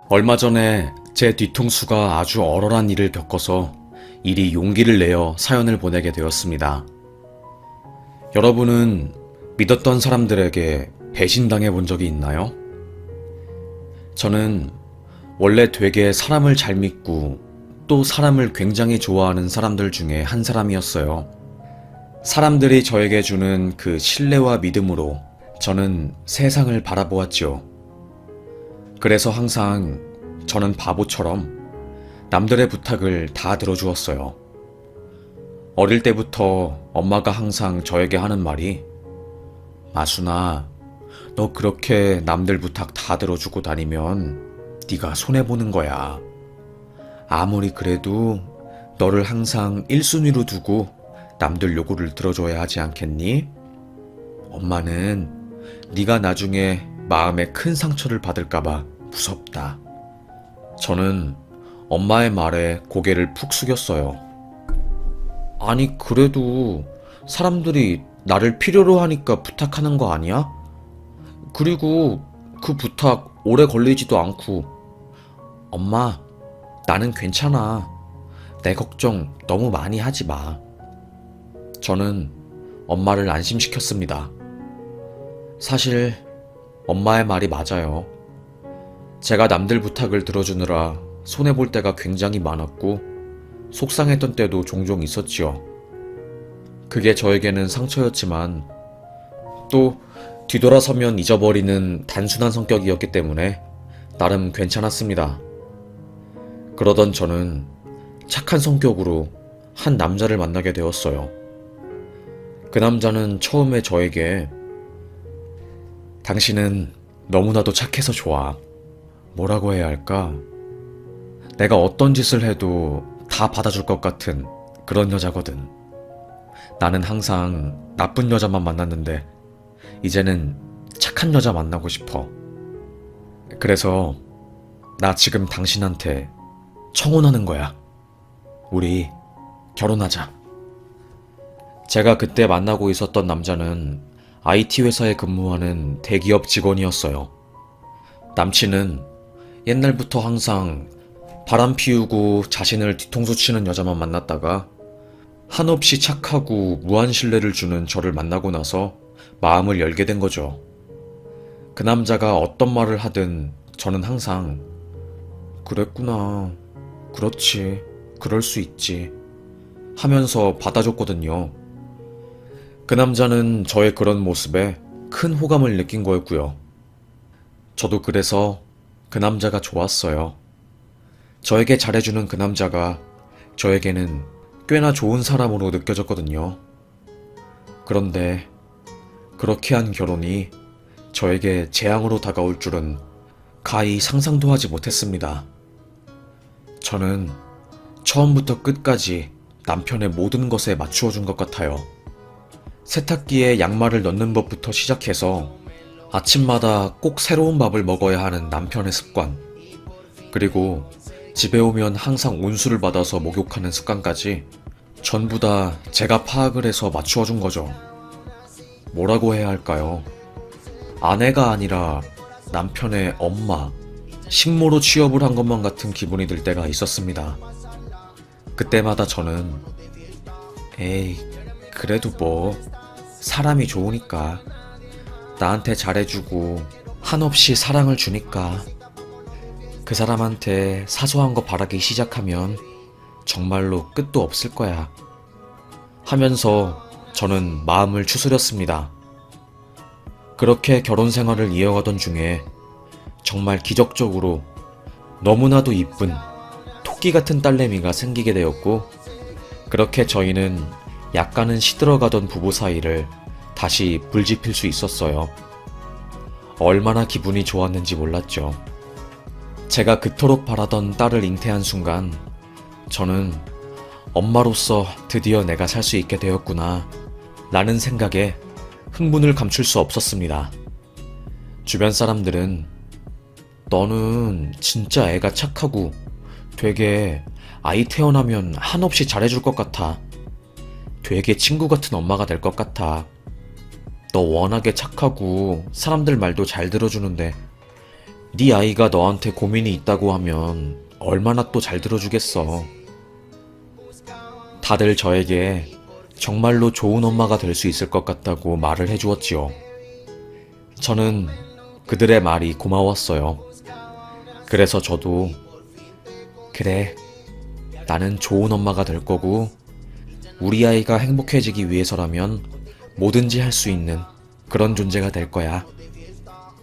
얼마 전에 제 뒤통수가 아주 얼얼한 일을 겪어서 이리 용기를 내어 사연을 보내게 되었습니다. 여러분은 믿었던 사람들에게 배신당해 본 적이 있나요? 저는 원래 되게 사람을 잘 믿고 또 사람을 굉장히 좋아하는 사람들 중에 한 사람이었어요. 사람들이 저에게 주는 그 신뢰와 믿음으로 저는 세상을 바라보았지요. 그래서 항상 저는 바보처럼 남들의 부탁을 다 들어주었어요. 어릴 때부터 엄마가 항상 저에게 하는 말이 마순아, 너 그렇게 남들 부탁 다 들어주고 다니면 네가 손해보는 거야. 아무리 그래도 너를 항상 1순위로 두고 남들 요구를 들어줘야 하지 않겠니? 엄마는 네가 나중에 마음에 큰 상처를 받을까봐 무섭다. 저는 엄마의 말에 고개를 푹 숙였어요. 아니, 그래도 사람들이 나를 필요로 하니까 부탁하는 거 아니야? 그리고 그 부탁 오래 걸리지도 않고. 엄마, 나는 괜찮아. 내 걱정 너무 많이 하지 마. 저는 엄마를 안심시켰습니다. 사실 엄마의 말이 맞아요. 제가 남들 부탁을 들어주느라 손해볼 때가 굉장히 많았고 속상했던 때도 종종 있었지요. 그게 저에게는 상처였지만 또 뒤돌아서면 잊어버리는 단순한 성격이었기 때문에 나름 괜찮았습니다. 그러던 저는 착한 성격으로 한 남자를 만나게 되었어요. 그 남자는 처음에 저에게 당신은 너무나도 착해서 좋아. 뭐라고 해야 할까? 내가 어떤 짓을 해도 다 받아줄 것 같은 그런 여자거든. 나는 항상 나쁜 여자만 만났는데 이제는 착한 여자 만나고 싶어. 그래서 나 지금 당신한테 청혼하는 거야. 우리 결혼하자. 제가 그때 만나고 있었던 남자는 IT 회사에 근무하는 대기업 직원이었어요. 남친은 옛날부터 항상 바람 피우고 자신을 뒤통수 치는 여자만 만났다가 한없이 착하고 무한 신뢰를 주는 저를 만나고 나서 마음을 열게 된 거죠. 그 남자가 어떤 말을 하든 저는 항상 그랬구나, 그렇지, 그럴 수 있지 하면서 받아줬거든요. 그 남자는 저의 그런 모습에 큰 호감을 느낀 거였고요. 저도 그래서 그 남자가 좋았어요. 저에게 잘해주는 그 남자가 저에게는 꽤나 좋은 사람으로 느껴졌거든요. 그런데 그렇게 한 결혼이 저에게 재앙으로 다가올 줄은 가히 상상도 하지 못했습니다. 저는 처음부터 끝까지 남편의 모든 것에 맞추어 준 것 같아요. 세탁기에 양말을 넣는 법부터 시작해서 아침마다 꼭 새로운 밥을 먹어야 하는 남편의 습관, 그리고 집에 오면 항상 온수를 받아서 목욕하는 습관까지 전부 다 제가 파악을 해서 맞추어 준 거죠. 뭐라고 해야 할까요? 아내가 아니라 남편의 엄마, 식모로 취업을 한 것만 같은 기분이 들 때가 있었습니다. 그때마다 저는 에이, 그래도 뭐 사람이 좋으니까, 나한테 잘해주고 한없이 사랑을 주니까 그 사람한테 사소한 거 바라기 시작하면 정말로 끝도 없을 거야 하면서 저는 마음을 추스렸습니다. 그렇게 결혼 생활을 이어가던 중에 정말 기적적으로 너무나도 이쁜 토끼 같은 딸내미가 생기게 되었고, 그렇게 저희는 약간은 시들어가던 부부 사이를 다시 불지필 수 있었어요. 얼마나 기분이 좋았는지 몰랐죠. 제가 그토록 바라던 딸을 잉태한 순간 저는 엄마로서 드디어 내가 살 수 있게 되었구나 라는 생각에 흥분을 감출 수 없었습니다. 주변 사람들은 너는 진짜 애가 착하고 되게 아이 태어나면 한없이 잘해줄 것 같아. 되게 친구 같은 엄마가 될 것 같아. 너 워낙에 착하고 사람들 말도 잘 들어주는데 네 아이가 너한테 고민이 있다고 하면 얼마나 또 잘 들어주겠어. 다들 저에게 정말로 좋은 엄마가 될 수 있을 것 같다고 말을 해주었지요. 저는 그들의 말이 고마웠어요. 그래서 저도 그래, 나는 좋은 엄마가 될 거고 우리 아이가 행복해지기 위해서라면 뭐든지 할 수 있는 그런 존재가 될 거야.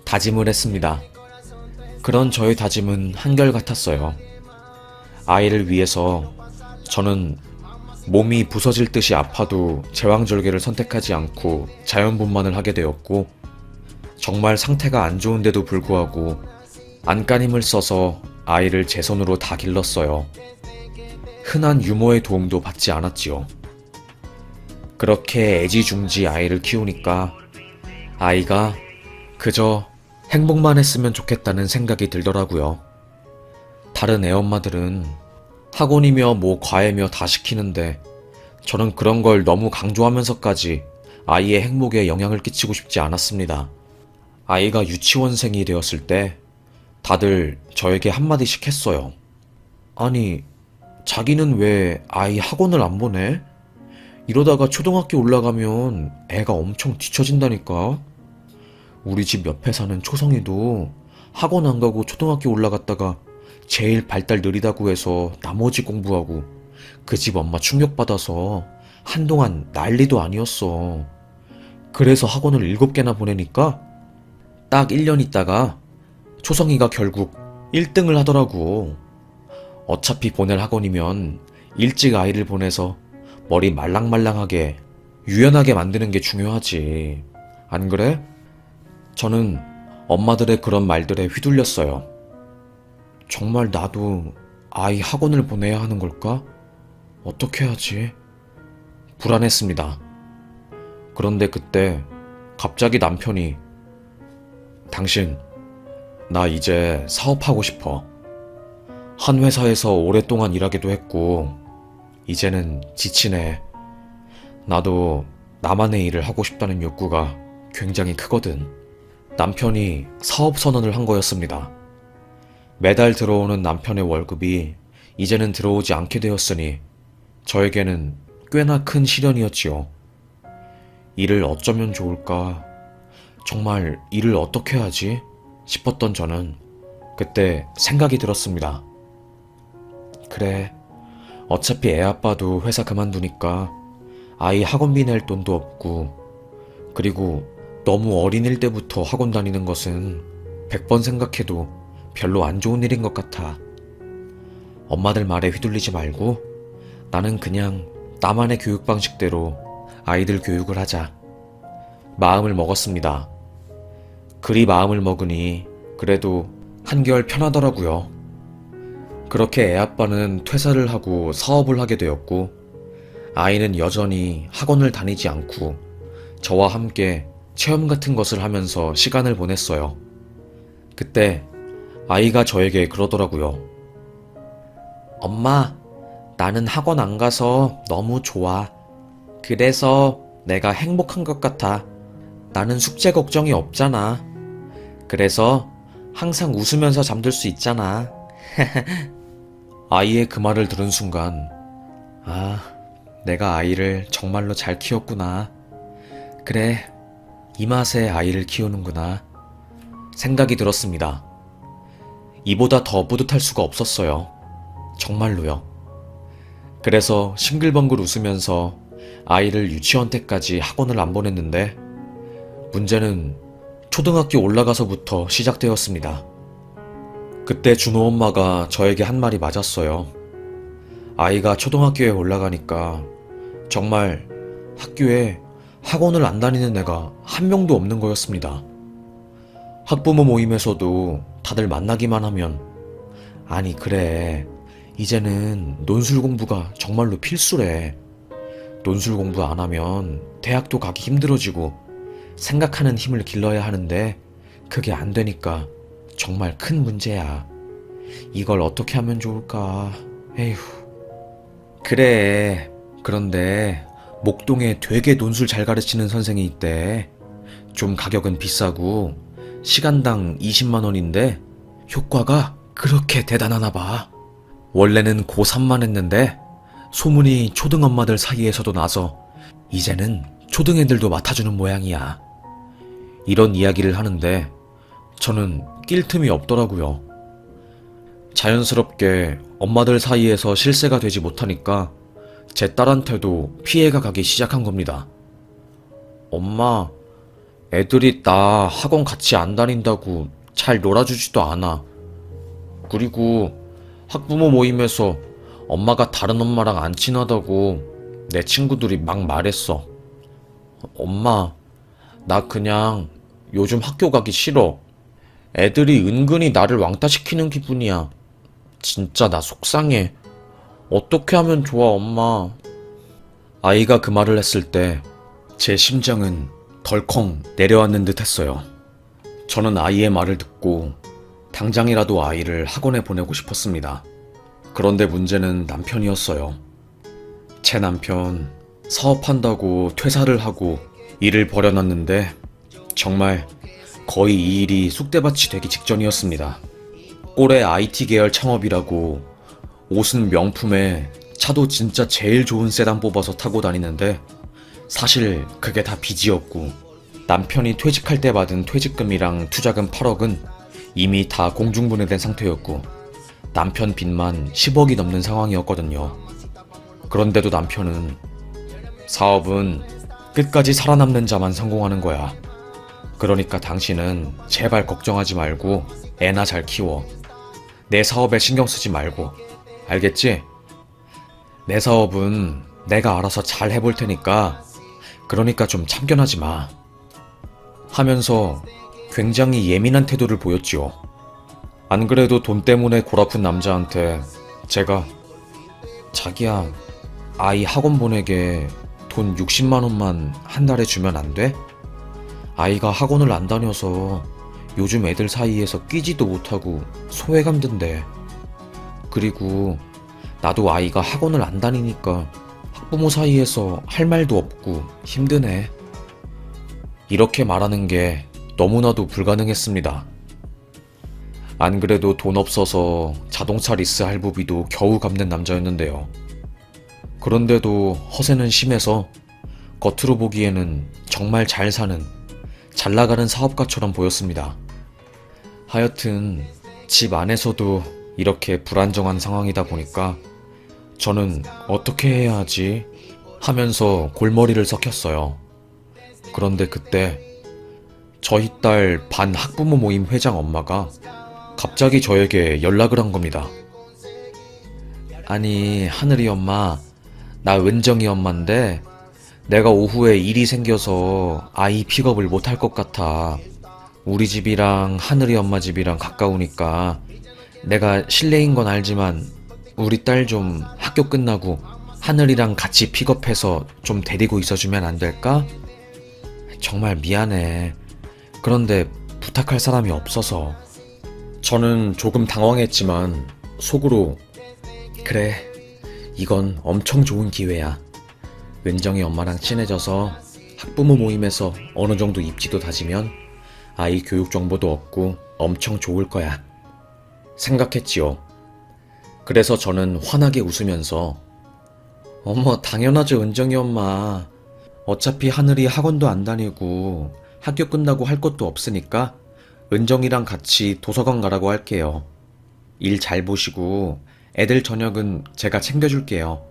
다짐을 했습니다. 그런 저의 다짐은 한결같았어요. 아이를 위해서 저는 몸이 부서질 듯이 아파도 제왕절개를 선택하지 않고 자연분만을 하게 되었고, 정말 상태가 안 좋은데도 불구하고 안간힘을 써서 아이를 제 손으로 다 길렀어요. 흔한 유모의 도움도 받지 않았지요. 그렇게 애지중지 아이를 키우니까 아이가 그저 행복만 했으면 좋겠다는 생각이 들더라고요. 다른 애엄마들은 학원이며 뭐 과외며 다 시키는데 저는 그런 걸 너무 강조하면서까지 아이의 행복에 영향을 끼치고 싶지 않았습니다. 아이가 유치원생이 되었을 때 다들 저에게 한마디씩 했어요. 아니, 자기는 왜 아이 학원을 안 보내? 이러다가 초등학교 올라가면 애가 엄청 뒤처진다니까. 우리 집 옆에 사는 초성이도 학원 안 가고 초등학교 올라갔다가 제일 발달 느리다고 해서 나머지 공부하고 그 집 엄마 충격받아서 한동안 난리도 아니었어. 그래서 학원을 7개나 보내니까 딱 1년 있다가 초성이가 결국 1등을 하더라고. 어차피 보낼 학원이면 일찍 아이를 보내서 머리 말랑말랑하게 유연하게 만드는 게 중요하지. 안 그래? 저는 엄마들의 그런 말들에 휘둘렸어요. 정말 나도 아이 학원을 보내야 하는 걸까? 어떻게 하지? 불안했습니다. 그런데 그때 갑자기 남편이 당신, 나 이제 사업하고 싶어. 한 회사에서 오랫동안 일하기도 했고 이제는 지치네. 나도 나만의 일을 하고 싶다는 욕구가 굉장히 크거든. 남편이 사업 선언을 한 거였습니다. 매달 들어오는 남편의 월급이 이제는 들어오지 않게 되었으니 저에게는 꽤나 큰 시련이었지요. 일을 어쩌면 좋을까? 정말 일을 어떻게 하지? 싶었던 저는 그때 생각이 들었습니다. 그래, 어차피 애 아빠도 회사 그만두니까 아이 학원비 낼 돈도 없고, 그리고 너무 어린일 때부터 학원 다니는 것은 100번 생각해도 별로 안 좋은 일인 것 같아. 엄마들 말에 휘둘리지 말고 나는 그냥 나만의 교육 방식대로 아이들 교육을 하자. 마음을 먹었습니다. 그리 마음을 먹으니 그래도 한결 편하더라고요. 그렇게 애아빠는 퇴사를 하고 사업을 하게 되었고, 아이는 여전히 학원을 다니지 않고 저와 함께 체험 같은 것을 하면서 시간을 보냈어요. 그때 아이가 저에게 그러더라고요. 엄마, 나는 학원 안 가서 너무 좋아. 그래서 내가 행복한 것 같아. 나는 숙제 걱정이 없잖아. 그래서 항상 웃으면서 잠들 수 있잖아. 아이의 그 말을 들은 순간, 아, 내가 아이를 정말로 잘 키웠구나. 그래, 이 맛에 아이를 키우는구나. 생각이 들었습니다. 이보다 더 뿌듯할 수가 없었어요. 정말로요. 그래서 싱글벙글 웃으면서 아이를 유치원 때까지 학원을 안 보냈는데, 문제는 초등학교 올라가서부터 시작되었습니다. 그때 준호 엄마가 저에게 한 말이 맞았어요. 아이가 초등학교에 올라가니까 정말 학교에 학원을 안 다니는 애가 한 명도 없는 거였습니다. 학부모 모임에서도 다들 만나기만 하면, 아니 그래, 이제는 논술 공부가 정말로 필수래. 논술 공부 안 하면 대학도 가기 힘들어지고 생각하는 힘을 길러야 하는데 그게 안 되니까 정말 큰 문제야. 이걸 어떻게 하면 좋을까? 에휴. 그래. 그런데 목동에 되게 논술 잘 가르치는 선생이 있대. 좀 가격은 비싸고 시간당 20만 원인데 효과가 그렇게 대단하나 봐. 원래는 고3만 했는데 소문이 초등 엄마들 사이에서도 나서 이제는 초등 애들도 맡아주는 모양이야. 이런 이야기를 하는데 저는 낄 틈이 없더라고요. 자연스럽게 엄마들 사이에서 실세가 되지 못하니까 제 딸한테도 피해가 가기 시작한 겁니다. 엄마, 애들이 나 학원 같이 안 다닌다고 잘 놀아주지도 않아. 그리고 학부모 모임에서 엄마가 다른 엄마랑 안 친하다고 내 친구들이 막 말했어. 엄마, 나 그냥 요즘 학교 가기 싫어. 애들이 은근히 나를 왕따시키는 기분이야. 진짜 나 속상해. 어떻게 하면 좋아, 엄마? 아이가 그 말을 했을 때 제 심장은 덜컹 내려앉는 듯 했어요. 저는 아이의 말을 듣고 당장이라도 아이를 학원에 보내고 싶었습니다. 그런데 문제는 남편이었어요. 제 남편, 사업한다고 퇴사를 하고 일을 버려놨는데 정말 거의 이 일이 쑥대밭이 되기 직전이었습니다. 올해 IT 계열 창업이라고 옷은 명품에 차도 진짜 제일 좋은 세단 뽑아서 타고 다니는데 사실 그게 다 빚이었고 남편이 퇴직할 때 받은 퇴직금이랑 투자금 8억은 이미 다 공중분해된 상태였고 남편 빚만 10억이 넘는 상황이었거든요. 그런데도 남편은 사업은 끝까지 살아남는 자만 성공하는 거야. 그러니까 당신은 제발 걱정하지 말고 애나 잘 키워. 내 사업에 신경 쓰지 말고. 알겠지? 내 사업은 내가 알아서 잘 해볼 테니까 그러니까 좀 참견하지 마. 하면서 굉장히 예민한 태도를 보였지요. 안 그래도 돈 때문에 골아픈 남자한테 제가 자기야, 아이 학원 보내게 돈 60만 원만 한 달에 주면 안 돼? 아이가 학원을 안 다녀서 요즘 애들 사이에서 끼지도 못하고 소외감 든대. 그리고 나도 아이가 학원을 안 다니니까 학부모 사이에서 할 말도 없고 힘드네. 이렇게 말하는 게 너무나도 불가능했습니다. 안 그래도 돈 없어서 자동차 리스 할부비도 겨우 갚는 남자였는데요. 그런데도 허세는 심해서 겉으로 보기에는 정말 잘 사는, 잘 나가는 사업가처럼 보였습니다. 하여튼 집 안에서도 이렇게 불안정한 상황이다 보니까 저는 어떻게 해야 하지 하면서 골머리를 썩혔어요. 그런데 그때 저희 딸 반 학부모 모임 회장 엄마가 갑자기 저에게 연락을 한 겁니다. 아니, 하늘이 엄마, 나 은정이 엄마인데 내가 오후에 일이 생겨서 아이 픽업을 못할 것 같아. 우리 집이랑 하늘이 엄마 집이랑 가까우니까 내가 실례인 건 알지만 우리 딸 좀 학교 끝나고 하늘이랑 같이 픽업해서 좀 데리고 있어주면 안 될까? 정말 미안해. 그런데 부탁할 사람이 없어서. 저는 조금 당황했지만 속으로 그래, 이건 엄청 좋은 기회야. 은정이 엄마랑 친해져서 학부모 모임에서 어느 정도 입지도 다지면 아이 교육 정보도 얻고 엄청 좋을 거야. 생각했지요. 그래서 저는 환하게 웃으면서 어머, 당연하죠, 은정이 엄마. 어차피 하늘이 학원도 안 다니고 학교 끝나고 할 것도 없으니까 은정이랑 같이 도서관 가라고 할게요. 일 잘 보시고 애들 저녁은 제가 챙겨줄게요.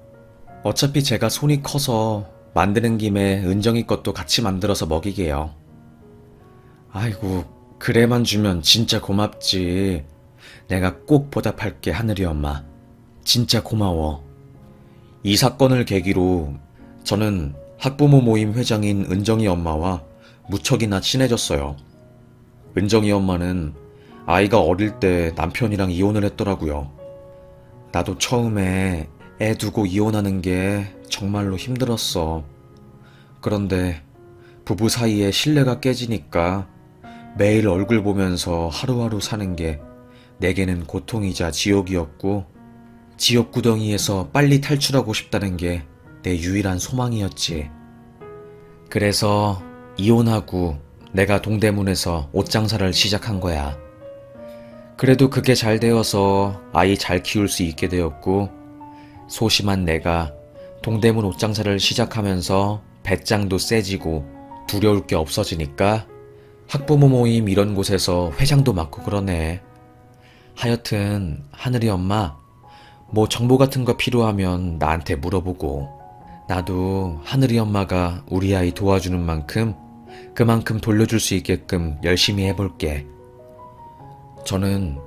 어차피 제가 손이 커서 만드는 김에 은정이 것도 같이 만들어서 먹이게요. 아이고, 그래만 주면 진짜 고맙지. 내가 꼭 보답할게, 하늘이 엄마. 진짜 고마워. 이 사건을 계기로 저는 학부모 모임 회장인 은정이 엄마와 무척이나 친해졌어요. 은정이 엄마는 아이가 어릴 때 남편이랑 이혼을 했더라고요. 나도 처음에 애 두고 이혼하는 게 정말로 힘들었어. 그런데 부부 사이에 신뢰가 깨지니까 매일 얼굴 보면서 하루하루 사는 게 내게는 고통이자 지옥이었고 지옥 구덩이에서 빨리 탈출하고 싶다는 게 내 유일한 소망이었지. 그래서 이혼하고 내가 동대문에서 옷 장사를 시작한 거야. 그래도 그게 잘 되어서 아이 잘 키울 수 있게 되었고, 소심한 내가 동대문 옷 장사를 시작하면서 배짱도 세지고 두려울 게 없어지니까 학부모 모임 이런 곳에서 회장도 맡고 그러네. 하여튼 하늘이 엄마, 뭐 정보 같은 거 필요하면 나한테 물어보고, 나도 하늘이 엄마가 우리 아이 도와주는 만큼 그만큼 돌려줄 수 있게끔 열심히 해볼게. 저는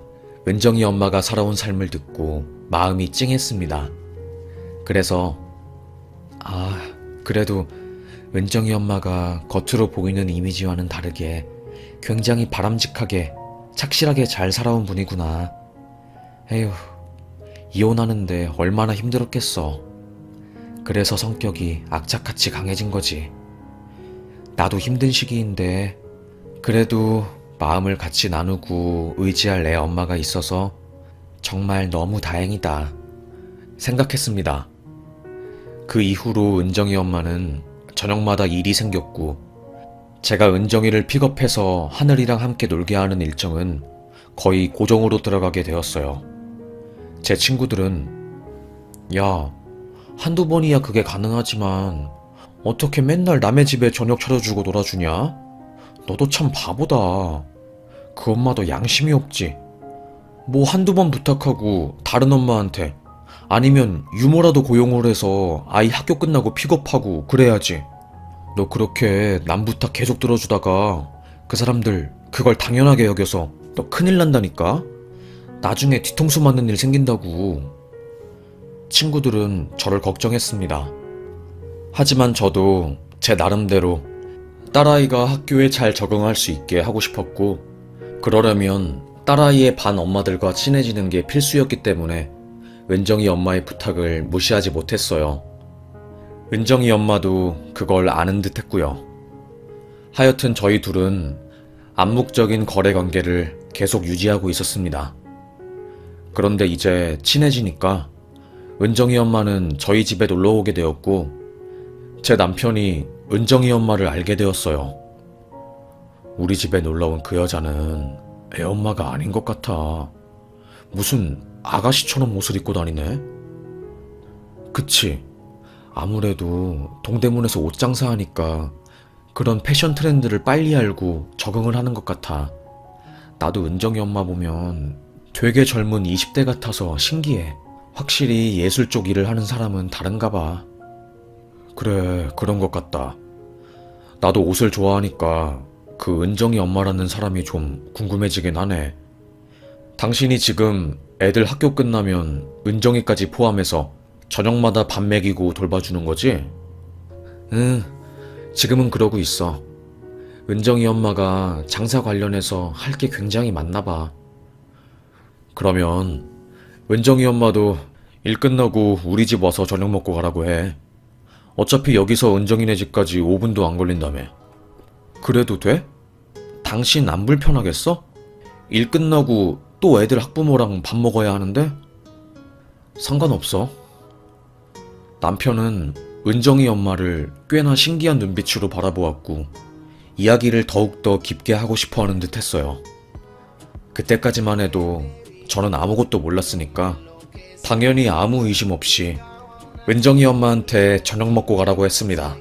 은정이 엄마가 살아온 삶을 듣고 마음이 찡했습니다. 그래서 그래도 은정이 엄마가 겉으로 보이는 이미지와는 다르게 굉장히 바람직하게 착실하게 잘 살아온 분이구나. 에휴, 이혼하는데 얼마나 힘들었겠어. 그래서 성격이 악착같이 강해진 거지. 나도 힘든 시기인데 그래도 마음을 같이 나누고 의지할 내 엄마가 있어서 정말 너무 다행이다 생각했습니다. 그 이후로 은정이 엄마는 저녁마다 일이 생겼고, 제가 은정이를 픽업해서 하늘이랑 함께 놀게 하는 일정은 거의 고정으로 들어가게 되었어요. 제 친구들은 야, 한두 번이야 그게 가능하지만 어떻게 맨날 남의 집에 저녁 차려주고 놀아주냐? 너도 참 바보다. 그 엄마도 양심이 없지. 뭐 한두 번 부탁하고 다른 엄마한테, 아니면 유모라도 고용을 해서 아이 학교 끝나고 픽업하고 그래야지. 너 그렇게 남 부탁 계속 들어주다가 그 사람들 그걸 당연하게 여겨서 너 큰일 난다니까? 나중에 뒤통수 맞는 일 생긴다고. 친구들은 저를 걱정했습니다. 하지만 저도 제 나름대로 딸아이가 학교에 잘 적응할 수 있게 하고 싶었고, 그러려면 딸아이의 반 엄마들과 친해지는 게 필수였기 때문에 은정이 엄마의 부탁을 무시하지 못했어요. 은정이 엄마도 그걸 아는 듯 했고요. 하여튼 저희 둘은 암묵적인 거래 관계를 계속 유지하고 있었습니다. 그런데 이제 친해지니까 은정이 엄마는 저희 집에 놀러 오게 되었고, 제 남편이 은정이 엄마를 알게 되었어요. 우리 집에 놀러온 그 여자는 애 엄마가 아닌 것 같아. 무슨 아가씨처럼 옷을 입고 다니네? 그치. 아무래도 동대문에서 옷 장사하니까 그런 패션 트렌드를 빨리 알고 적응을 하는 것 같아. 나도 은정이 엄마 보면 되게 젊은 20대 같아서 신기해. 확실히 예술 쪽 일을 하는 사람은 다른가 봐. 그래, 그런 것 같다. 나도 옷을 좋아하니까 그 은정이 엄마라는 사람이 좀 궁금해지긴 하네. 당신이 지금 애들 학교 끝나면 은정이까지 포함해서 저녁마다 밥 먹이고 돌봐주는 거지? 응, 지금은 그러고 있어. 은정이 엄마가 장사 관련해서 할 게 굉장히 많나 봐. 그러면 은정이 엄마도 일 끝나고 우리 집 와서 저녁 먹고 가라고 해. 어차피 여기서 은정이네 집까지 5분도 안 걸린다며. 그래도 돼? 당신 안 불편하겠어? 일 끝나고 또 애들 학부모랑 밥 먹어야 하는데? 상관없어. 남편은 은정이 엄마를 꽤나 신기한 눈빛으로 바라보았고, 이야기를 더욱더 깊게 하고 싶어 하는 듯 했어요. 그때까지만 해도 저는 아무것도 몰랐으니까 당연히 아무 의심 없이 은정이 엄마한테 저녁 먹고 가라고 했습니다.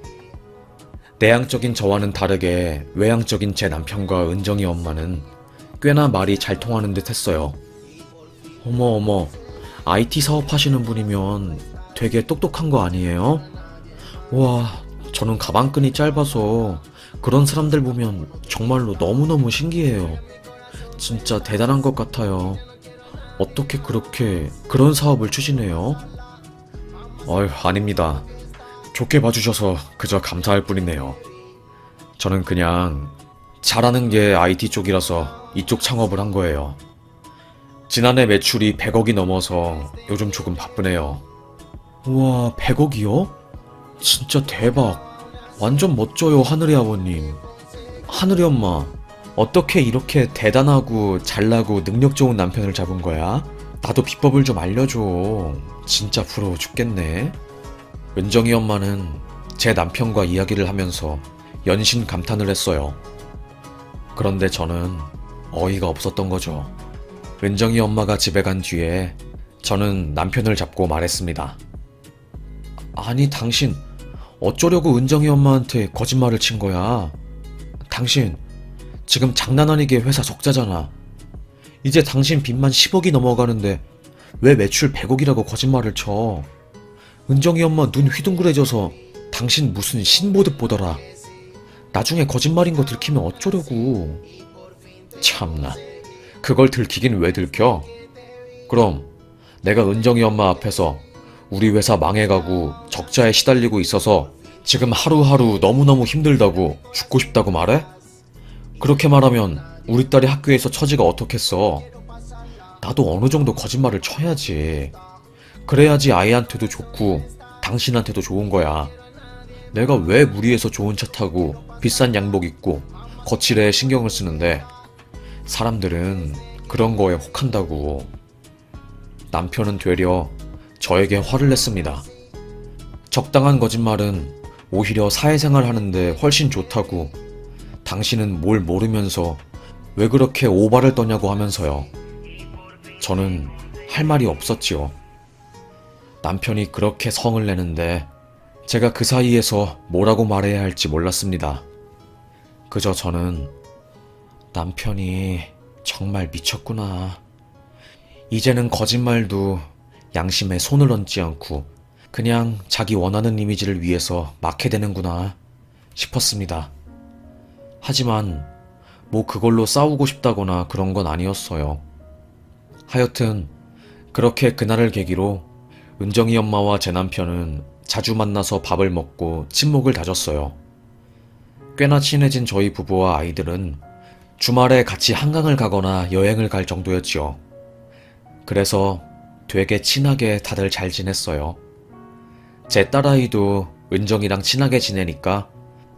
내향적인 저와는 다르게 외향적인 제 남편과 은정이 엄마는 꽤나 말이 잘 통하는 듯 했어요. 어머, IT 사업하시는 분이면 되게 똑똑한 거 아니에요? 와, 저는 가방끈이 짧아서 그런 사람들 보면 정말로 너무너무 신기해요. 진짜 대단한 것 같아요. 어떻게 그렇게 그런 사업을 추진해요? 아닙니다. 좋게 봐주셔서 그저 감사할 뿐이네요. 저는 그냥 잘하는 게 IT 쪽이라서 이쪽 창업을 한 거예요. 지난해 매출이 100억이 넘어서 요즘 조금 바쁘네요. 우와, 100억이요? 진짜 대박. 완전 멋져요, 하늘이 아버님. 하늘이 엄마, 어떻게 이렇게 대단하고 잘나고 능력 좋은 남편을 잡은 거야? 나도 비법을 좀 알려줘. 진짜 부러워 죽겠네. 은정이 엄마는 제 남편과 이야기를 하면서 연신 감탄을 했어요. 그런데 저는 어이가 없었던 거죠. 은정이 엄마가 집에 간 뒤에 저는 남편을 잡고 말했습니다. 아니, 당신 어쩌려고 은정이 엄마한테 거짓말을 친 거야? 당신 지금 장난 아니게 회사 적자잖아. 이제 당신 빚만 10억이 넘어가는데 왜 매출 100억이라고 거짓말을 쳐? 은정이 엄마 눈 휘둥그레져서 당신 무슨 신보듯 보더라. 나중에 거짓말인 거 들키면 어쩌려고. 참나, 그걸 들키긴 왜 들켜? 그럼 내가 은정이 엄마 앞에서 우리 회사 망해가고 적자에 시달리고 있어서 지금 하루하루 너무너무 힘들다고 죽고 싶다고 말해? 그렇게 말하면 우리 딸이 학교에서 처지가 어떻겠어? 나도 어느 정도 거짓말을 쳐야지. 그래야지 아이한테도 좋고 당신한테도 좋은 거야. 내가 왜 무리해서 좋은 차 타고 비싼 양복 입고 거칠에 신경을 쓰는데 사람들은 그런 거에 혹한다고. 남편은 되려 저에게 화를 냈습니다. 적당한 거짓말은 오히려 사회생활 하는데 훨씬 좋다고. 당신은 뭘 모르면서 왜 그렇게 오바를 떠냐고 하면서요. 저는 할 말이 없었지요. 남편이 그렇게 성을 내는데 제가 그 사이에서 뭐라고 말해야 할지 몰랐습니다. 그저 저는 남편이 정말 미쳤구나. 이제는 거짓말도 양심에 손을 얹지 않고 그냥 자기 원하는 이미지를 위해서 막게 되는구나 싶었습니다. 하지만 뭐 그걸로 싸우고 싶다거나 그런 건 아니었어요. 하여튼 그렇게 그날을 계기로 은정이 엄마와 제 남편은 자주 만나서 밥을 먹고 친목을 다졌어요. 꽤나 친해진 저희 부부와 아이들은 주말에 같이 한강을 가거나 여행을 갈 정도였지요. 그래서 되게 친하게 다들 잘 지냈어요. 제 딸아이도 은정이랑 친하게 지내니까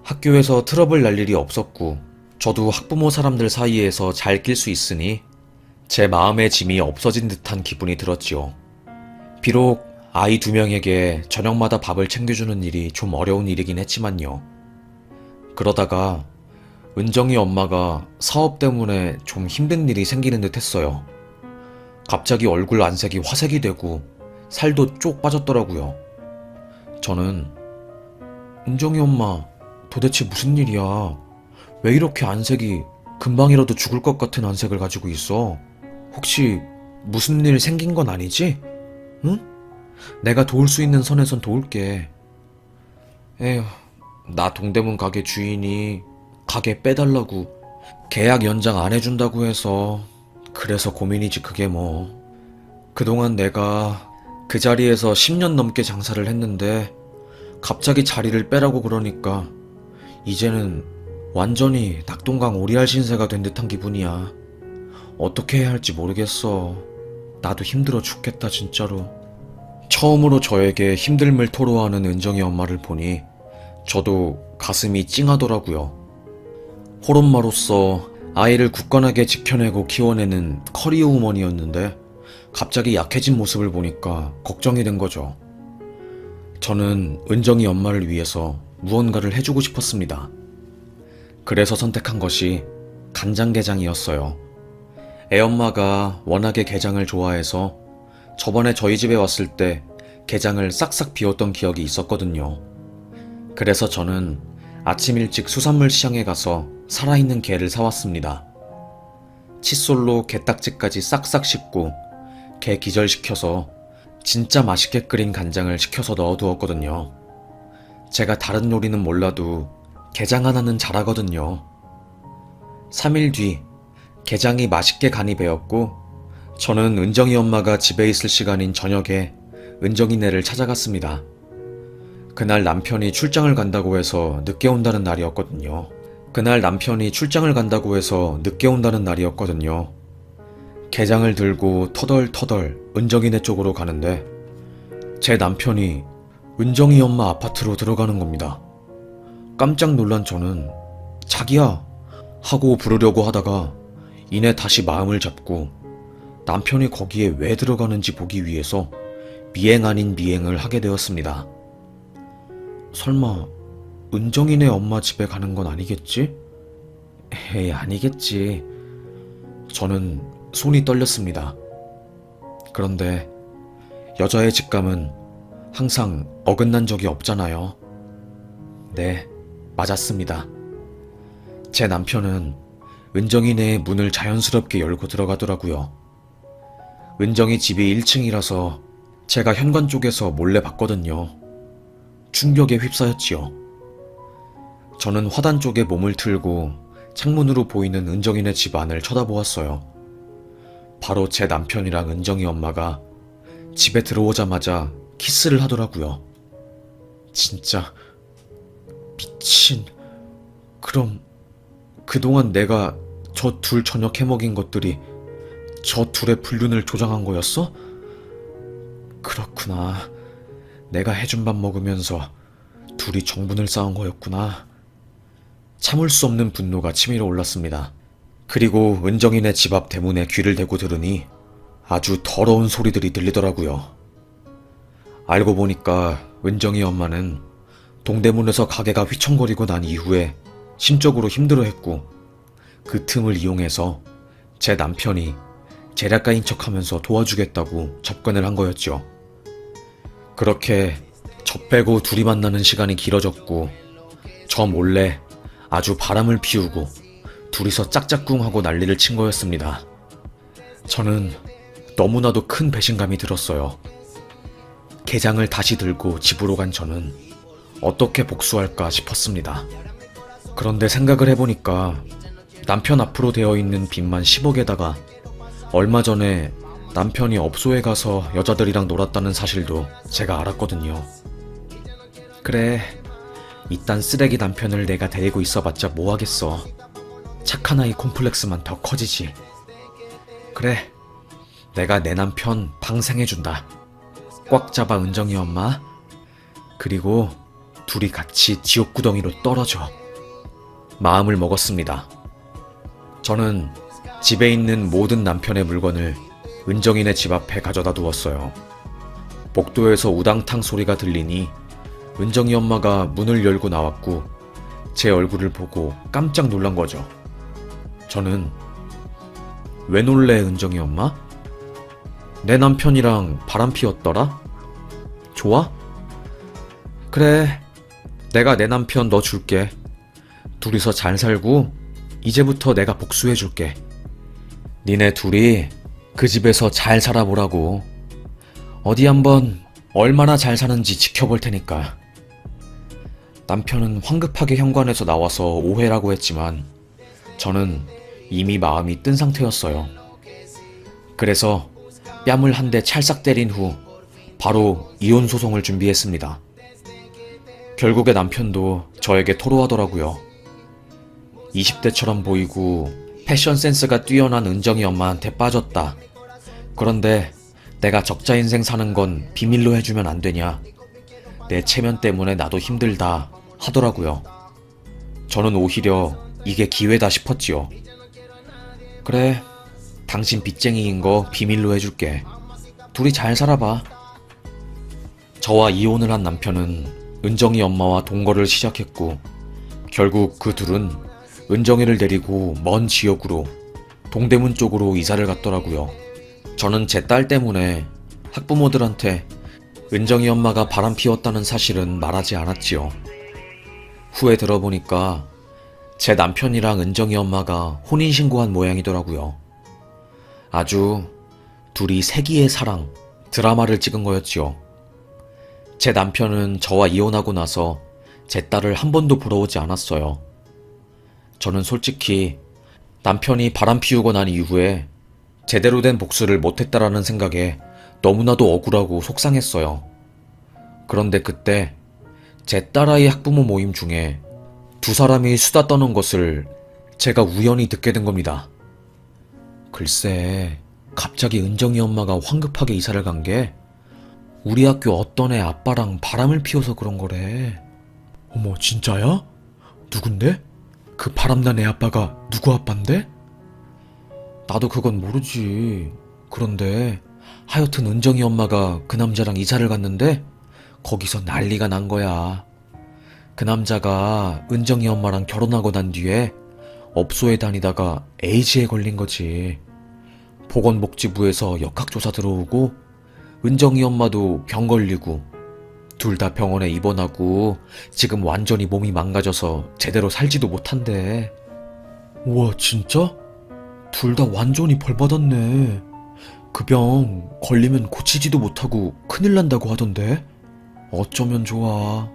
학교에서 트러블 날 일이 없었고 저도 학부모 사람들 사이에서 잘 낄 수 있으니 제 마음의 짐이 없어진 듯한 기분이 들었지요. 비록 아이 2명에게 저녁마다 밥을 챙겨주는 일이 좀 어려운 일이긴 했지만요. 그러다가 은정이 엄마가 사업 때문에 좀 힘든 일이 생기는 듯 했어요. 갑자기 얼굴 안색이 화색이 되고 살도 쪽 빠졌더라고요. 저는 은정이 엄마 도대체 무슨 일이야? 왜 이렇게 안색이 금방이라도 죽을 것 같은 안색을 가지고 있어? 혹시 무슨 일 생긴 건 아니지? 응? 내가 도울 수 있는 선에선 도울게. 에휴, 나 동대문 가게 주인이 가게 빼달라고 계약 연장 안 해준다고 해서 그래서 고민이지 그게 뭐. 그동안 내가 그 자리에서 10년 넘게 장사를 했는데 갑자기 자리를 빼라고 그러니까 이제는 완전히 낙동강 오리알 신세가 된 듯한 기분이야. 어떻게 해야 할지 모르겠어. 나도 힘들어 죽겠다 진짜로. 처음으로 저에게 힘듦을 토로하는 은정이 엄마를 보니 저도 가슴이 찡하더라고요. 홀엄마로서 아이를 굳건하게 지켜내고 키워내는 커리어 우먼이었는데 갑자기 약해진 모습을 보니까 걱정이 된 거죠. 저는 은정이 엄마를 위해서 무언가를 해주고 싶었습니다. 그래서 선택한 것이 간장게장이었어요. 애엄마가 워낙에 게장을 좋아해서 저번에 저희 집에 왔을 때 게장을 싹싹 비웠던 기억이 있었거든요. 그래서 저는 아침 일찍 수산물 시장에 가서 살아있는 게를 사왔습니다. 칫솔로 게딱지까지 싹싹 씻고 게 기절시켜서 진짜 맛있게 끓인 간장을 식혀서 넣어두었거든요. 제가 다른 요리는 몰라도 게장 하나는 잘하거든요. 3일 뒤 게장이 맛있게 간이 배었고 저는 은정이 엄마가 집에 있을 시간인 저녁에 은정이네를 찾아갔습니다. 그날 남편이 출장을 간다고 해서 늦게 온다는 날이었거든요. 게장을 들고 터덜터덜 은정이네 쪽으로 가는데 제 남편이 은정이 엄마 아파트로 들어가는 겁니다. 깜짝 놀란 저는 자기야 하고 부르려고 하다가 이내 다시 마음을 잡고 남편이 거기에 왜 들어가는지 보기 위해서 미행 아닌 미행을 하게 되었습니다. 설마 은정이네 엄마 집에 가는 건 아니겠지? 에이, 아니겠지. 저는 손이 떨렸습니다. 그런데 여자의 직감은 항상 어긋난 적이 없잖아요. 네, 맞았습니다. 제 남편은 은정이네의 문을 자연스럽게 열고 들어가더라고요. 은정이 집이 1층이라서 제가 현관 쪽에서 몰래 봤거든요. 충격에 휩싸였지요. 저는 화단 쪽에 몸을 틀고 창문으로 보이는 은정이네 집 안을 쳐다보았어요. 바로 제 남편이랑 은정이 엄마가 집에 들어오자마자 키스를 하더라고요. 진짜 미친. 그럼 그동안 내가 저 둘 저녁 해먹인 것들이 저 둘의 불륜을 조장한 거였어? 그렇구나. 내가 해준 밥 먹으면서 둘이 정분을 쌓은 거였구나. 참을 수 없는 분노가 치밀어 올랐습니다. 그리고 은정이네 집 앞 대문에 귀를 대고 들으니 아주 더러운 소리들이 들리더라고요. 알고 보니까 은정이 엄마는 동대문에서 가게가 휘청거리고 난 이후에 심적으로 힘들어했고 그 틈을 이용해서 제 남편이 제략가인 척하면서 도와주겠다고 접근을 한 거였죠. 그렇게 저 빼고 둘이 만나는 시간이 길어졌고 저 몰래 아주 바람을 피우고 둘이서 짝짝꿍하고 난리를 친 거였습니다. 저는 너무나도 큰 배신감이 들었어요. 게장을 다시 들고 집으로 간 저는 어떻게 복수할까 싶었습니다. 그런데 생각을 해보니까 남편 앞으로 되어 있는 빚만 10억에다가 얼마 전에 남편이 업소에 가서 여자들이랑 놀았다는 사실도 제가 알았거든요. 그래, 이딴 쓰레기 남편을 내가 데리고 있어봤자 뭐하겠어. 착한 아이 콤플렉스만 더 커지지. 그래, 내가 내 남편 방생해준다. 꽉 잡아 은정이 엄마. 그리고 둘이 같이 지옥구덩이로 떨어져. 마음을 먹었습니다. 저는 집에 있는 모든 남편의 물건을 은정이네 집 앞에 가져다 두었어요. 복도에서 우당탕 소리가 들리니 은정이 엄마가 문을 열고 나왔고 제 얼굴을 보고 깜짝 놀란 거죠. 저는 왜 놀래 은정이 엄마? 내 남편이랑 바람 피웠더라? 좋아? 그래, 내가 내 남편 너 줄게. 둘이서 잘 살고 이제부터 내가 복수해줄게. 니네 둘이 그 집에서 잘 살아보라고. 어디 한번 얼마나 잘 사는지 지켜볼 테니까. 남편은 황급하게 현관에서 나와서 오해라고 했지만 저는 이미 마음이 뜬 상태였어요. 그래서 뺨을 한 대 찰싹 때린 후 바로 이혼 소송을 준비했습니다. 결국에 남편도 저에게 토로하더라고요. 20대처럼 보이고 패션 센스가 뛰어난 은정이 엄마한테 빠졌다. 그런데 내가 적자 인생 사는 건 비밀로 해주면 안 되냐. 내 체면 때문에 나도 힘들다 하더라고요. 저는 오히려 이게 기회다 싶었지요. 그래, 당신 빚쟁이인 거 비밀로 해줄게. 둘이 잘 살아봐. 저와 이혼을 한 남편은 은정이 엄마와 동거를 시작했고 결국 그 둘은 은정이를 데리고 먼 지역으로 동대문 쪽으로 이사를 갔더라고요. 저는 제 딸 때문에 학부모들한테 은정이 엄마가 바람 피웠다는 사실은 말하지 않았지요. 후에 들어보니까 제 남편이랑 은정이 엄마가 혼인신고한 모양이더라고요. 아주 둘이 세기의 사랑, 드라마를 찍은 거였지요. 제 남편은 저와 이혼하고 나서 제 딸을 한 번도 보러 오지 않았어요. 저는 솔직히 남편이 바람 피우고 난 이후에 제대로 된 복수를 못했다라는 생각에 너무나도 억울하고 속상했어요. 그런데 그때 제 딸아이 학부모 모임 중에 두 사람이 수다 떠는 것을 제가 우연히 듣게 된 겁니다. 글쎄, 갑자기 은정이 엄마가 황급하게 이사를 간 게 우리 학교 어떤 애 아빠랑 바람을 피워서 그런 거래. 어머, 진짜야? 누군데? 그 바람난 애 아빠가 누구 아빠인데? 나도 그건 모르지. 그런데 하여튼 은정이 엄마가 그 남자랑 이사를 갔는데 거기서 난리가 난 거야. 그 남자가 은정이 엄마랑 결혼하고 난 뒤에 업소에 다니다가 에이즈에 걸린 거지. 보건복지부에서 역학조사 들어오고 은정이 엄마도 병 걸리고 둘 다 병원에 입원하고 지금 완전히 몸이 망가져서 제대로 살지도 못한대. 우와, 진짜? 둘 다 완전히 벌받았네. 그 병 걸리면 고치지도 못하고 큰일 난다고 하던데? 어쩌면 좋아.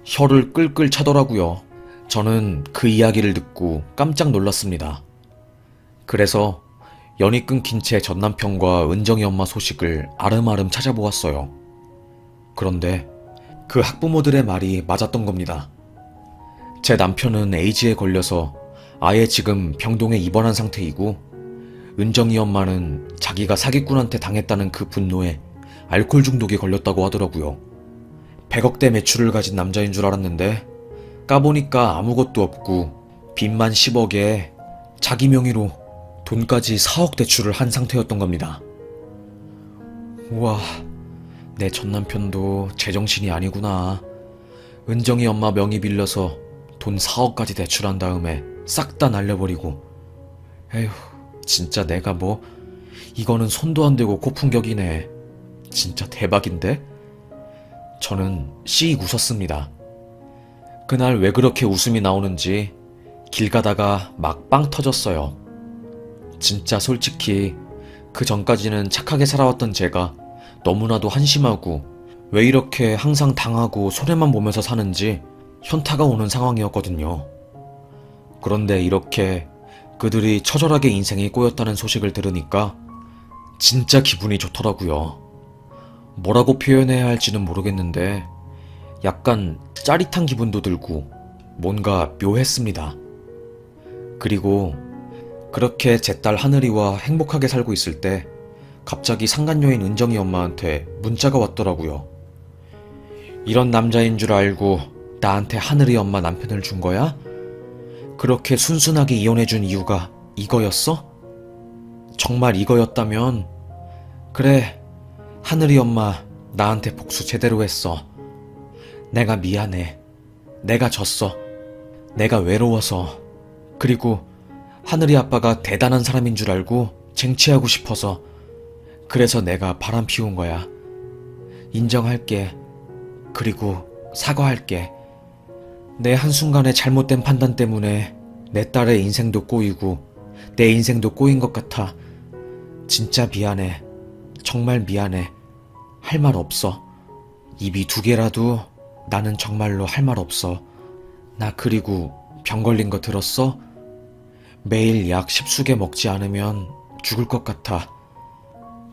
혀를 끌끌 차더라고요. 저는 그 이야기를 듣고 깜짝 놀랐습니다. 그래서 연이 끊긴 채 전남편과 은정이 엄마 소식을 아름아름 찾아보았어요. 그런데 그 학부모들의 말이 맞았던 겁니다. 제 남편은 에이즈에 걸려서 아예 지금 병동에 입원한 상태이고, 은정이 엄마는 자기가 사기꾼한테 당했다는 그 분노에 알코올 중독에 걸렸다고 하더라고요. 100억대 매출을 가진 남자인 줄 알았는데 까보니까 아무것도 없고 빚만 10억에 자기 명의로 돈까지 4억 대출을 한 상태였던 겁니다. 우와, 내 전남편도 제정신이 아니구나. 은정이 엄마 명의 빌려서 돈 4억까지 대출한 다음에 싹 다 날려버리고. 에휴, 진짜 내가 뭐 이거는 손도 안 대고 고품격이네. 진짜 대박인데? 저는 씩 웃었습니다. 그날 왜 그렇게 웃음이 나오는지 길 가다가 막 빵 터졌어요. 진짜 솔직히 그 전까지는 착하게 살아왔던 제가 너무나도 한심하고 왜 이렇게 항상 당하고 손해만 보면서 사는지 현타가 오는 상황이었거든요. 그런데 이렇게 그들이 처절하게 인생이 꼬였다는 소식을 들으니까 진짜 기분이 좋더라고요. 뭐라고 표현해야 할지는 모르겠는데 약간 짜릿한 기분도 들고 뭔가 묘했습니다. 그리고 그렇게 제 딸 하늘이와 행복하게 살고 있을 때 갑자기 상간녀인 은정이 엄마한테 문자가 왔더라고요. 이런 남자인 줄 알고 나한테 하늘이 엄마 남편을 준 거야? 그렇게 순순하게 이혼해준 이유가 이거였어? 정말 이거였다면 그래, 하늘이 엄마 나한테 복수 제대로 했어. 내가 미안해. 내가 졌어. 내가 외로워서. 그리고 하늘이 아빠가 대단한 사람인 줄 알고 쟁취하고 싶어서. 그래서 내가 바람 피운 거야. 인정할게. 그리고 사과할게. 내 한순간의 잘못된 판단 때문에 내 딸의 인생도 꼬이고 내 인생도 꼬인 것 같아. 진짜 미안해. 정말 미안해. 할 말 없어. 입이 2개라도 나는 정말로 할 말 없어. 나 그리고 병 걸린 거 들었어? 매일 약 10수개 먹지 않으면 죽을 것 같아.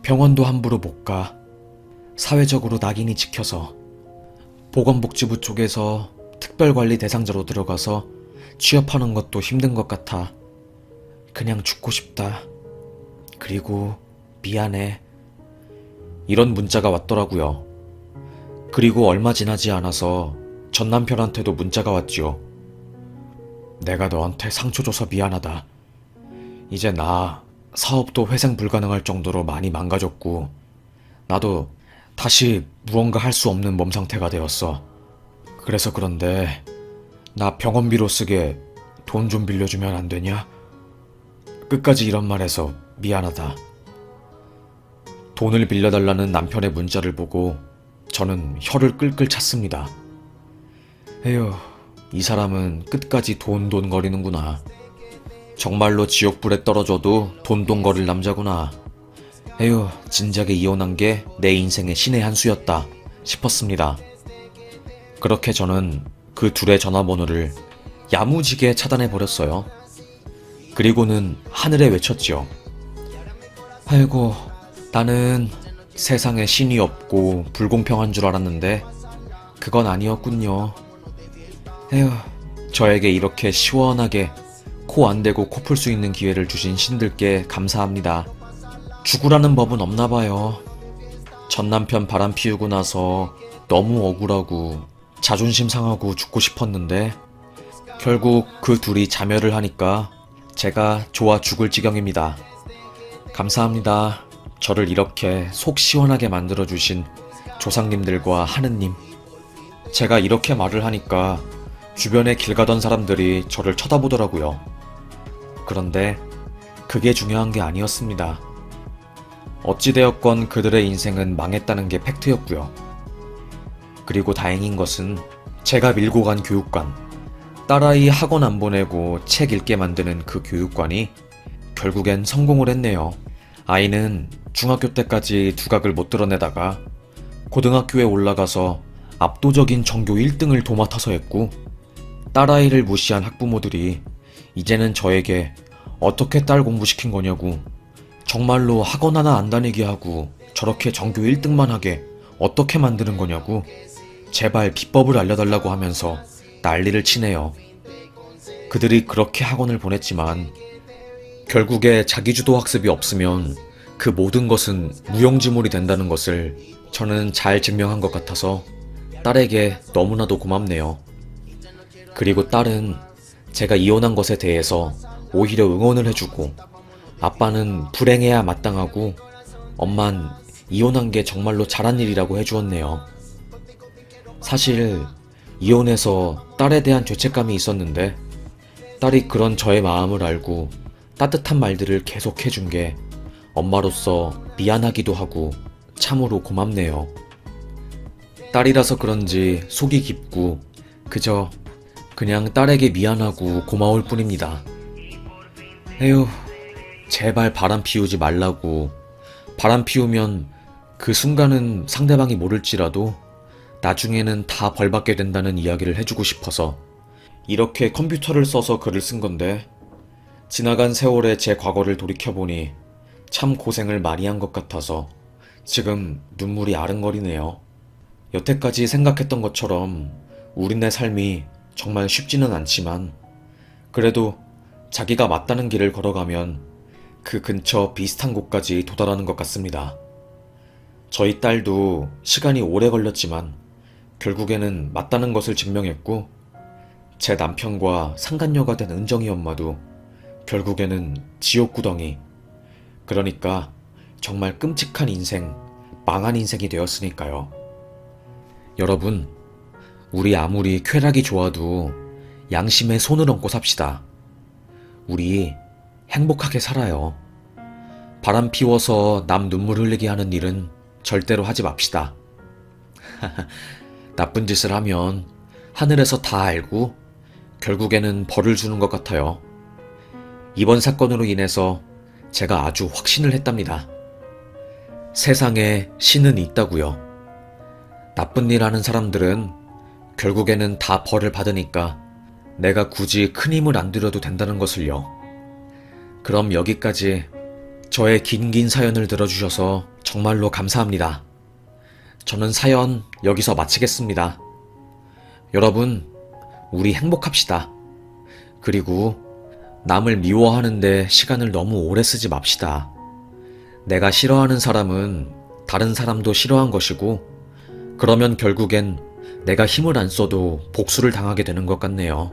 병원도 함부로 못 가. 사회적으로 낙인이 찍혀서. 보건복지부 쪽에서 특별관리 대상자로 들어가서 취업하는 것도 힘든 것 같아. 그냥 죽고 싶다. 그리고 미안해. 이런 문자가 왔더라고요. 그리고 얼마 지나지 않아서 전 남편한테도 문자가 왔지요. 내가 너한테 상처 줘서 미안하다. 이제 나 사업도 회생 불가능할 정도로 많이 망가졌고 나도 다시 무언가 할 수 없는 몸 상태가 되었어. 그래서 그런데 나 병원비로 쓰게 돈 좀 빌려주면 안 되냐? 끝까지 이런 말해서 미안하다. 돈을 빌려달라는 남편의 문자를 보고 저는 혀를 끌끌 찼습니다. 에휴, 이 사람은 끝까지 돈 거리는구나. 정말로 지옥불에 떨어져도 돈 거릴 남자구나. 에휴, 진작에 이혼한 게 내 인생의 신의 한 수였다 싶었습니다. 그렇게 저는 그 둘의 전화번호를 야무지게 차단해버렸어요. 그리고는 하늘에 외쳤지요. 아이고, 나는 세상에 신이 없고 불공평한 줄 알았는데 그건 아니었군요. 에휴, 저에게 이렇게 시원하게 코 안 대고 코 풀 수 있는 기회를 주신 신들께 감사합니다. 죽으라는 법은 없나 봐요. 전 남편 바람 피우고 나서 너무 억울하고 자존심 상하고 죽고 싶었는데 결국 그 둘이 자멸을 하니까 제가 좋아 죽을 지경입니다. 감사합니다. 저를 이렇게 속 시원하게 만들어주신 조상님들과 하느님. 제가 이렇게 말을 하니까 주변에 길 가던 사람들이 저를 쳐다보더라고요. 그런데 그게 중요한 게 아니었습니다. 어찌되었건 그들의 인생은 망했다는 게 팩트였고요. 그리고 다행인 것은 제가 밀고 간 교육관, 딸아이 학원 안 보내고 책 읽게 만드는 그 교육관이 결국엔 성공을 했네요. 아이는 중학교 때까지 두각을 못 드러내다가 고등학교에 올라가서 압도적인 전교 1등을 도맡아서 했고, 딸아이를 무시한 학부모들이 이제는 저에게 어떻게 딸 공부시킨 거냐고, 정말로 학원 하나 안 다니게 하고 저렇게 전교 1등만 하게 어떻게 만드는 거냐고 제발 비법을 알려달라고 하면서 난리를 치네요. 그들이 그렇게 학원을 보냈지만 결국에 자기주도 학습이 없으면 그 모든 것은 무용지물이 된다는 것을 저는 잘 증명한 것 같아서 딸에게 너무나도 고맙네요. 그리고 딸은 제가 이혼한 것에 대해서 오히려 응원을 해주고, 아빠는 불행해야 마땅하고 엄만 이혼한 게 정말로 잘한 일이라고 해주었네요. 사실 이혼해서 딸에 대한 죄책감이 있었는데 딸이 그런 저의 마음을 알고 따뜻한 말들을 계속 해준 게 엄마로서 미안하기도 하고 참으로 고맙네요. 딸이라서 그런지 속이 깊고 그냥 딸에게 미안하고 고마울 뿐입니다. 에휴, 제발 바람 피우지 말라고. 바람 피우면 그 순간은 상대방이 모를지라도 나중에는 다 벌받게 된다는 이야기를 해주고 싶어서 이렇게 컴퓨터를 써서 글을 쓴 건데, 지나간 세월의 제 과거를 돌이켜보니 참 고생을 많이 한 것 같아서 지금 눈물이 아른거리네요. 여태까지 생각했던 것처럼 우리네 삶이 정말 쉽지는 않지만 그래도 자기가 맞다는 길을 걸어가면 그 근처 비슷한 곳까지 도달하는 것 같습니다. 저희 딸도 시간이 오래 걸렸지만 결국에는 맞다는 것을 증명했고, 제 남편과 상간녀가 된 은정이 엄마도 결국에는 지옥구덩이, 그러니까 정말 끔찍한 인생, 망한 인생이 되었으니까요. 여러분, 우리 아무리 쾌락이 좋아도 양심에 손을 얹고 삽시다. 우리 행복하게 살아요. 바람 피워서 남 눈물 흘리게 하는 일은 절대로 하지 맙시다. 나쁜 짓을 하면 하늘에서 다 알고 결국에는 벌을 주는 것 같아요. 이번 사건으로 인해서 제가 아주 확신을 했답니다. 세상에 신은 있다고요. 나쁜 일 하는 사람들은 결국에는 다 벌을 받으니까 내가 굳이 큰 힘을 안 들여도 된다는 것을요. 그럼 여기까지 저의 긴 사연을 들어주셔서 정말로 감사합니다. 저는 사연 여기서 마치겠습니다. 여러분, 우리 행복합시다. 그리고 남을 미워하는데 시간을 너무 오래 쓰지 맙시다. 내가 싫어하는 사람은 다른 사람도 싫어한 것이고, 그러면 결국엔 내가 힘을 안 써도 복수를 당하게 되는 것 같네요.